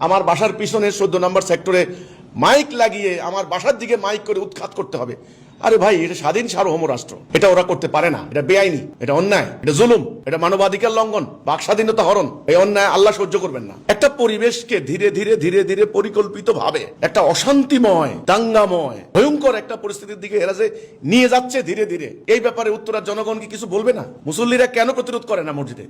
আমার বাসার পিছনে 14 নম্বর সেক্টরে মাইক লাগিয়ে আমার বাসার দিকে মাইক করে উৎখাত করতে হবে। আরে ভাই, এটা স্বাধীন সার্বভৌম রাষ্ট্র, এটা ওরা করতে পারে না, এটা বেআইনি, এটা অন্যায়, এটা জুলুম, এটা মানবাধিকার লঙ্ঘন, বাক স্বাধীনতা হরণ। এই অন্যায় আল্লাহ সহ্য করবেন না। একটা পরিবেশকে ধীরে ধীরে ধীরে ধীরে পরিকল্পিত ভাবে একটা অশান্তিময়, দাঙ্গাময়, ভয়ঙ্কর একটা পরিস্থিতির দিকে এরা যে নিয়ে যাচ্ছে ধীরে ধীরে, এই ব্যাপারে উত্তরার জনগণ কি কিছু বলবে না? মুসল্লিরা কেন প্রতিরোধ করে না মসজিদে?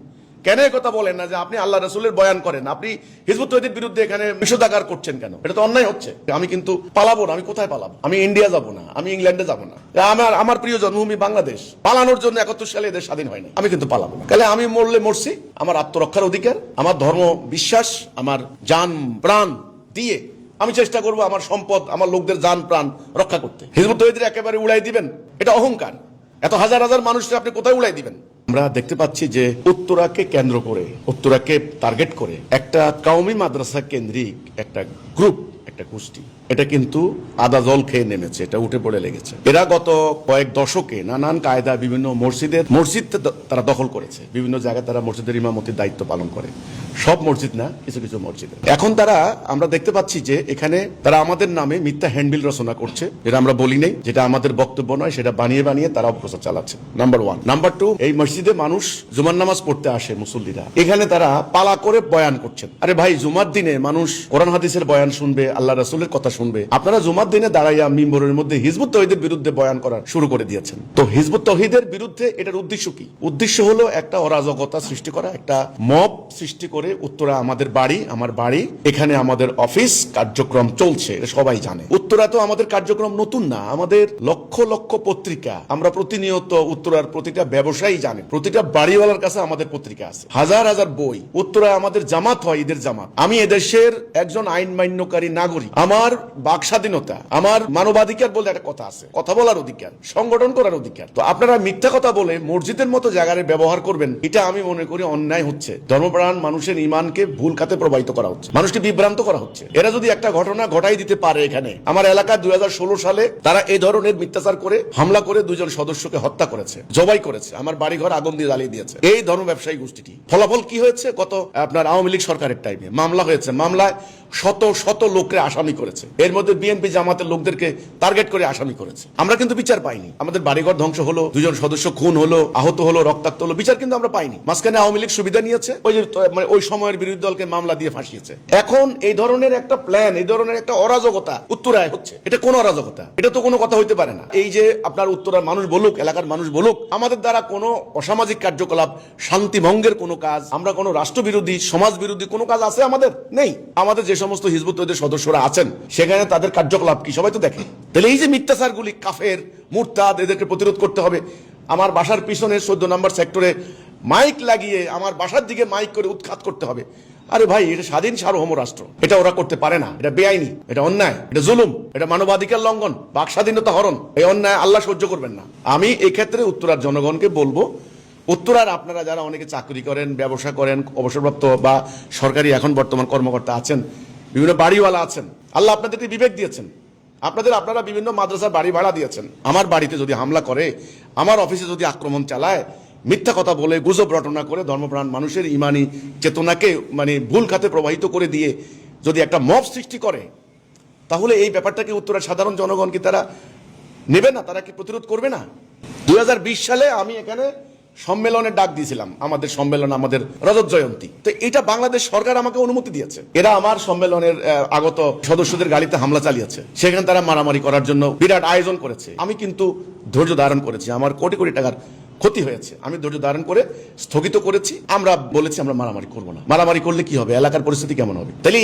কেন কথা বলেন না যে আপনি আল্লাহ রাসূলের বয়ান করেন, আপনি হিজবুত তওহীদের বিরুদ্ধে এখানে নিষেধাজ্ঞা করছেন কেন? এটা তো অন্যায় হচ্ছে। আমি কিন্তু পালাবো না। আমি কোথায় পালাবো? আমি ইন্ডিয়া যাব না, আমি ইংল্যান্ডে যাব না। আমার প্রিয় জন্মভূমি বাংলাদেশ। পালানোর জন্য 71 সালে এদের স্বাধীন হয়নি। আমি কিন্তু পালাবো না। তাহলে আমি মরলে মরছি, আমার আত্মরক্ষার অধিকার, আমার ধর্ম বিশ্বাস, আমার জান প্রাণ দিয়ে আমি চেষ্টা করব আমার সম্পদ, আমার লোকদের জান প্রাণ রক্ষা করতে। হিজবুত তওহীদের একেবারে উড়াই দিবেন, এটা অহংকার। এত হাজার হাজার মানুষকে আপনি কোথায় উড়াই দিবেন? আমরা দেখতে পাচ্ছি যে উত্তরাকে কেন্দ্র করে, উত্তরাকে টার্গেট করে একটা কওমি মাদ্রাসা কেন্দ্রিক একটা গ্রুপ, একটা গোষ্ঠী, এটা কিন্তু আদা জল খেয়ে নেমেছে, এটা উঠে পড়ে লেগেছে। এরা গত কয়েক দশকে নানান কায়দা বিভিন্ন মসজিদ তারা দখল করেছে। বিভিন্ন জায়গায় তারা মসজিদের ইমামতির দায়িত্ব পালন করে। সব মসজিদ না, কিছু কিছু মসজিদে। এখন তারা, আমরা দেখতে পাচ্ছি যে এখানে তারা আমাদের নামে মিথ্যা হ্যান্ডবিল রচনা করছে, যেটা আমরা বলি নাই, যেটা আমাদের বক্তব্য নয়, সেটা বানিয়ে বানিয়ে তারা অপপ্রচার চালাচ্ছে। নাম্বার 1। নাম্বার 2, এই মসজিদে মানুষ জুমার নামাজ পড়তে আসে মুসল্লিরা, এখানে তারা পালা করে বয়ান করছেন। আরে ভাই, জুমার দিনে মানুষ কোরআন হাদিসের বয়ান শুনবে, আল্লাহ রাসূলের কথা শুনবে। আপনারা জুমার দিনে দাঁড়াইয়া মিম্বরের মধ্যে হিজবুত তওহীদের বিরুদ্ধে বয়ান করা শুরু করে দিয়েছেন। তো হিজবুত তওহীদের বিরুদ্ধে এটার উদ্দেশ্য কি? উদ্দেশ্য হলো একটা অরাজকতা সৃষ্টি করা, একটা মব সৃষ্টি করে উত্তরা আমাদের বাড়ি, আমার বাড়ি, এখানে আমাদের অফিস কার্যক্রম চলছে, সবাই জানে। উত্তরা তো আমাদের কার্যক্রম নতুন না, আমাদের লক্ষ লক্ষ পত্রিকা, আমরা প্রতিনিয়ত উত্তরার প্রতিটা ব্যবসায়ী জানে, প্রতিটা বাড়িওয়ালার কাছে আমাদের পত্রিকা আছে, হাজার হাজার বই। উত্তরা আমাদের জামাত হয়, ঈদের জামাত। আমি এদেশের একজন আইন মান্যকারী নাগরিক। আমার বাক স্বাধীনতা, আমার মানবাধিকার বলে একটা কথা আছে, কথা বলার অধিকার, সংগঠন করার অধিকার। তো আপনারা মিথ্যা কথা বলে মসজিদের মতো জায়গায় ব্যবহার করবেন, এটা আমি মনে করি অন্যায় হচ্ছে। ধর্মপ্রাণ মানুষের ইমানকে ভুল খাতে প্রবাহিত করা হচ্ছে, মানুষকে বিভ্রান্ত করা হচ্ছে। এরা যদি একটা ঘটনা ঘটাই দিতে পারে, এখানে আমার এলাকায় 2016 সালে তারা এই ধরনের মিথ্যাচার করে হামলা করে 2 জন সদস্যকে হত্যা করেছে, জবাই করেছে, আমার বাড়িঘর আগুন দিয়ে জ্বালিয়ে দিয়েছে এই ধর্ম ব্যবসায়ী গোষ্ঠীটি। ফলাফল কি হয়েছে? গত আপনার আওয়ামী লীগ সরকারের টাইমে মামলা হয়েছে, মামলায় শত শত লোককে আসামি করেছে, এর মধ্যে বিএনপি জামাতের লোকদেরকে টার্গেট করে আসামি করেছে। আমরা কিন্তু বিচার পাইনি। আমাদের বাড়িঘর ধ্বংস হলো, 2 জন সদস্য খুন হলো, আহত হলো, রক্তাক্ত হলো, বিচার কিন্তু আমরা পাইনি। মাঝখানে আওয়ামী লীগ সুবিধা নিয়েছে, ওই যে মানে ওই সময়ের বিরোধী দলকে মামলা দিয়ে ফাঁসিয়েছে। এখন এই ধরনের একটা প্ল্যান, এই ধরনের একটা অরাজকতা উত্তরায় হচ্ছে। এটা কোন অরাজকতা? এটা তো কোনো কথা হইতে পারে না। এই যে আপনার উত্তরার মানুষ বলুক, এলাকার মানুষ বলুক, আমাদের দ্বারা কোনো অসামাজিক কার্যকলাপ, শান্তি ভঙ্গের কোনো কাজ, আমরা কোনো রাষ্ট্রবিরোধী, সমাজ বিরোধী কোনো কাজ আছে? আমাদের নেই। আমাদের যে সমস্ত হিজবুত তওহীদের সদস্যরা আছেন, সেখানে তাদের কার্যকলাপ কি সবাই তো দেখে। তাহলে এই যে মিথ্যাচারগুলি, কাফের, মুরতাদ, এদেরকে প্রতিরোধ করতে হবে। আমার বাসার পিছনে 14 নম্বর সেক্টরে মাইক লাগিয়ে আমার বাসার দিকে মাইক করে উৎখাত করতে হবে। আরে ভাই, এটা স্বাধীন সার্বভৌম রাষ্ট্র, এটা ওরা করতে পারে না, এটা বেআইনি, এটা অন্যায়, এটা জুলুম, এটা মানবাধিকার লঙ্ঘন, বাক স্বাধীনতা হরণ। এই অন্যায় আল্লাহ সহ্য করবেন না। আমি এই ক্ষেত্রে উত্তরার জনগণকে বলবো, উত্তরার আপনারা যারা অনেকে চাকরি করেন, ব্যবসা করেন, অবসরপ্রাপ্ত বা সরকারি এখন বর্তমান কর্মকর্তা আছেন, বিভিন্ন বাড়িওয়ালা আছেন, আল্লাহ আপনাদেরকে বিবেক দিয়েছেন, আপনারা বিভিন্ন মাদ্রাসার বাড়ি ভাড়া দিয়েছেন। আমার বাড়িতে যদি হামলা করে, আমার অফিসে যদি আক্রমণ চালায়, মিথ্যা কথা বলে, গুজব রটনা করে, ধর্মপ্রাণ মানুষের ইমানি চেতনাকে মানে ভুল খাতে প্রবাহিত করে দিয়ে যদি একটা মব সৃষ্টি করে, তাহলে এই ব্যাপারটাকে উত্তরার সাধারণ জনগণ কি তারা নেবে না? তারা কি প্রতিরোধ করবে না? 2020 সালে আমি এখানে সম্মেলনের ডাক দিয়েছিলাম, আমাদের সম্মেলন, আমাদের রজত জয়ন্তী। তো এটা বাংলাদেশ সরকার আমাকে অনুমতি দিয়েছে। এরা আমার সম্মেলনের আগত সদস্যদের গাড়িতে হামলা চালিয়েছে, সেখানে তারা মারামারি করার জন্য বিরাট আয়োজন করেছে। আমি কিন্তু ধৈর্য ধারণ করেছি। আমার কোটি কোটি টাকার ক্ষতি হয়েছে, আমি ধৈর্য ধারণ করে স্থগিত করেছি। আমরা বলেছি আমরা মারামারি করব না। মারামারি করলে কি হবে? এলাকার পরিস্থিতি কেমন হবে? তাহলে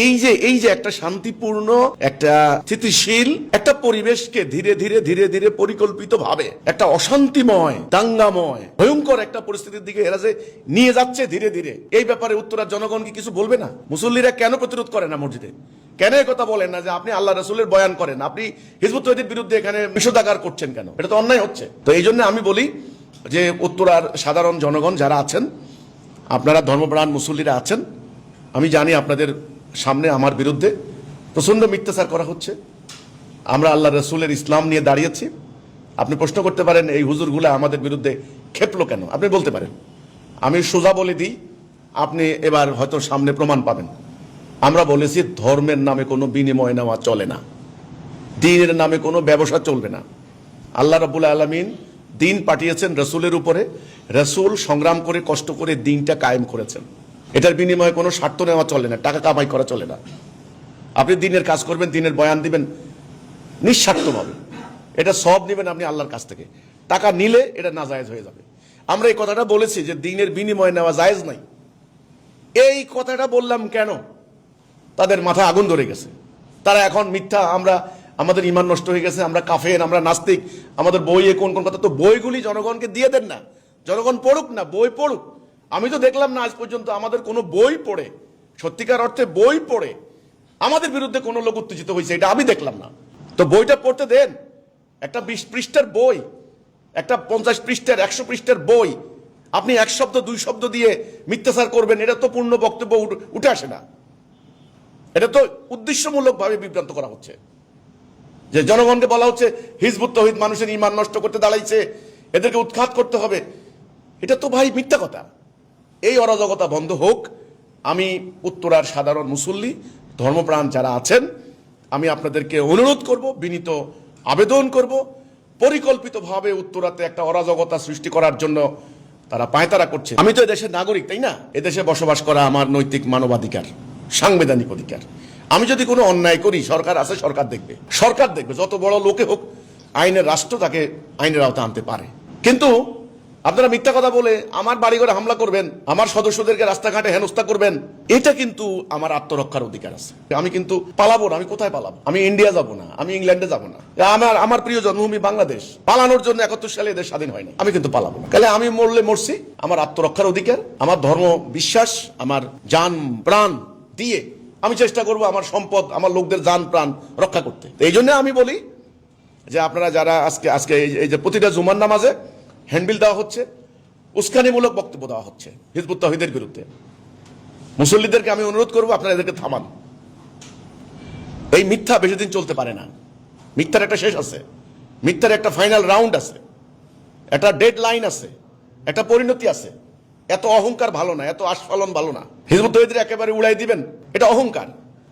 এই যে একটা শান্তিপূর্ণ, একটা স্থিতিশীল একটা পরিবেশকে ধীরে ধীরে ধীরে ধীরে পরিকল্পিত ভাবে একটা অশান্তিময়, দাঙ্গাময়, ভয়ঙ্কর একটা পরিস্থিতির দিকে এরা যে নিয়ে যাচ্ছে ধীরে ধীরে, এই ব্যাপারে উত্তরার জনগণ কি কিছু বলবে না? মুসল্লিরা কেন প্রতিরোধ করে না মসজিদে? কেন কথা বলেন না যে আপনি আল্লাহ রাসূলের বয়ান করেন, আপনি হিজবুত তওহীদের বিরুদ্ধে এখানে নিষেধাজ্ঞা করছেন কেন? এটা তো অন্যায় হচ্ছে। তো এই জন্য আমি বলি যে উত্তরার সাধারণ জনগণ যারা আছেন, আপনারা ধর্মপ্রাণ মুসল্লিরা আছেন, আমি জানি আপনাদের সামনে আমার বিরুদ্ধে প্রচন্ড মিথ্যাচার করা হচ্ছে। আমরা আল্লাহ রাসূলের ইসলাম নিয়ে দাঁড়িয়েছি। আপনি প্রশ্ন করতে পারেন এই হুজুরগুলা আমাদের বিরুদ্ধে খেপলো কেন? আপনি বলতে পারেন। আমি সোজা বলে দিই, আপনি এবার হয়তো সামনে প্রমাণ পাবেন। আমরা বলেছি ধর্মের নামে কোনো বিনিময় নেওয়া চলে না, দ্বীনের নামে কোনো ব্যবসা চলবে না। আল্লাহ রাব্বুল আলামিন দ্বীন পাঠিয়েছেন রসুলের উপরে, রসুল সংগ্রাম করে কষ্ট করে দ্বীনটা কায়েম করেছেন। এটার বিনিময়ে কোনো স্বার্থ নেওয়া চলে না, টাকা কামাই করা চলে না। আপনি দ্বীনের কাজ করবেন, দ্বীনের বয়ান দিবেন নিঃস্বার্থভাবে, এটা সব নেবেন আপনি আল্লাহর কাছ থেকে। টাকা নিলে এটা নাজায়েজ হয়ে যাবে। আমরা এই কথাটা বলেছি যে দ্বীনের বিনিময় নেওয়া জায়েজ নাই। এই কথাটা বললাম কেন? তাদের মাথায় আগুন ধরে গেছে। তারা এখন মিথ্যা, আমাদের ঈমান নষ্ট হয়ে গেছে, আমরা কাফের, আমরা নাস্তিক, আমাদের বইয়ে কোন কোন কথা। তো বইগুলি জনগণকে দিয়ে দেন না, জনগণ পড়ুক না, বই পড়ুক। আমি তো দেখলাম না আজ পর্যন্ত আমাদের কোনো বই পড়ে, সত্যিকার অর্থে বই পড়ে আমাদের বিরুদ্ধে কোনো লোক উত্তেজিত হয়েছে, এটা আমি দেখলাম না। তো বইটা পড়তে দেন। একটা 20 পৃষ্ঠার বই, একটা 50 পৃষ্ঠার 100 পৃষ্ঠার বই, আপনি 1 শব্দ 2 শব্দ দিয়ে মিথ্যাচার করবেন, এটা তো পূর্ণ বক্তব্য উঠে আসে না। এটা তো উদ্দেশ্যমূলকভাবে বিভ্রান্ত করা হচ্ছে। যে জনগণকে বলা হচ্ছে হিজবুত তৌহিদ মানুষের ঈমান নষ্ট করতে দাঁড়াইছে, এদেরকে উৎখাত করতে হবে। এটা তো ভাই মিথ্যা কথা। এই অরাজকতা বন্ধ হোক। আমি উত্তরার সাধারণ মুসল্লি, ধর্মপ্রাণ যারা আছেন, আমি আপনাদেরকে অনুরোধ করব, বিনীত আবেদন করব, পরিকল্পিতভাবে উত্তরাতে একটা অরাজকতা সৃষ্টি করার জন্য তারা পায়তারা করছে। আমি তো এদেশের নাগরিক, তাই না? এদেশে বসবাস করা আমার নৈতিক মানবাধিকার, সাংবিধানিক অধিকার। আমি যদি কোনো অন্যায় করি, সরকার আছে, সরকার দেখবে, সরকার দেখবে। যত বড় লোকে হোক, আইনের রাষ্ট্র তাকে আইনের আওতা আনতে পারে। কিন্তু আপনারা মিথ্যা কথা বলে আমার বাড়িঘরে হামলা করবেন, আমার সদস্যদেরকে রাস্তাঘাটে হেনস্থা করবেন, এটা কিন্তু আমার আত্মরক্ষার অধিকার আছে। আমি কিন্তু পালাবো না। আমি কোথায় পালাবো? আমি ইন্ডিয়া যাব না, আমি ইংল্যান্ডে যাব না। আমার প্রিয় জন্মভূমি বাংলাদেশ। পালানোর জন্য 71 সালে এদের স্বাধীন হয়নি। আমি কিন্তু পালাবো না। তাহলে আমি মরলে মরছি, আমার আত্মরক্ষার অধিকার, আমার ধর্ম বিশ্বাস, আমার জান প্রাণ দিয়ে আমি চেষ্টা করব আমার সম্পদ, আমার লোকদের জান প্রাণ রক্ষা করতে। এই জন্য আমি বলি যে আপনারা যারা আজকে এই যে প্রতিটা জুমার নামাজে হ্যান্ডবিল দেওয়া হচ্ছে, উস্কানিমূলক বক্তব্য দেওয়া হচ্ছে হিজবুত তাওহীদের বিরুদ্ধে, মুসল্লিদেরকে আমি অনুরোধ করব আপনারা এদেরকে থামান। এই মিথ্যা বেশি দিন চলতে পারে না। মিথ্যার একটা শেষ আছে, মিথ্যার একটা ফাইনাল রাউন্ড আছে, একটা ডেড লাইন আছে, একটা পরিণতি আছে। এত অহংকার ভালো না, এত আস্ফালন ভালো না। হিজবুত তাওহীদের একেবারে উড়াই দিবেন, এটা অহংকার।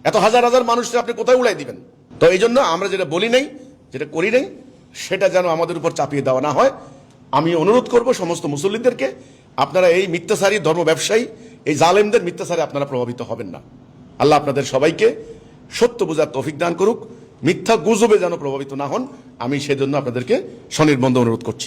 এত হাজার হাজার মানুষকে আপনি কোথায় উড়াই দিবেন? তো এই জন্য আমরা যেটা বলি নাই, যেটা করি নাই, সেটা যেন আমাদের উপর চাপিয়ে দেওয়া না হয়। আমি অনুরোধ করব সমস্ত মুসল্লিদেরকে, আপনারা এই মিথ্যাচারী ধর্ম ব্যবসায়ী, এই জালেমদের মিথ্যাচারে আপনারা প্রভাবিত হবেন না। আল্লাহ আপনাদের সবাইকে সত্য বোঝার তৌফিক দান করুক, মিথ্যা গুজবে যেন প্রভাবিত না হন। আমি সেজন্য আপনাদেরকে স্বনির্বন্ধ অনুরোধ করছি।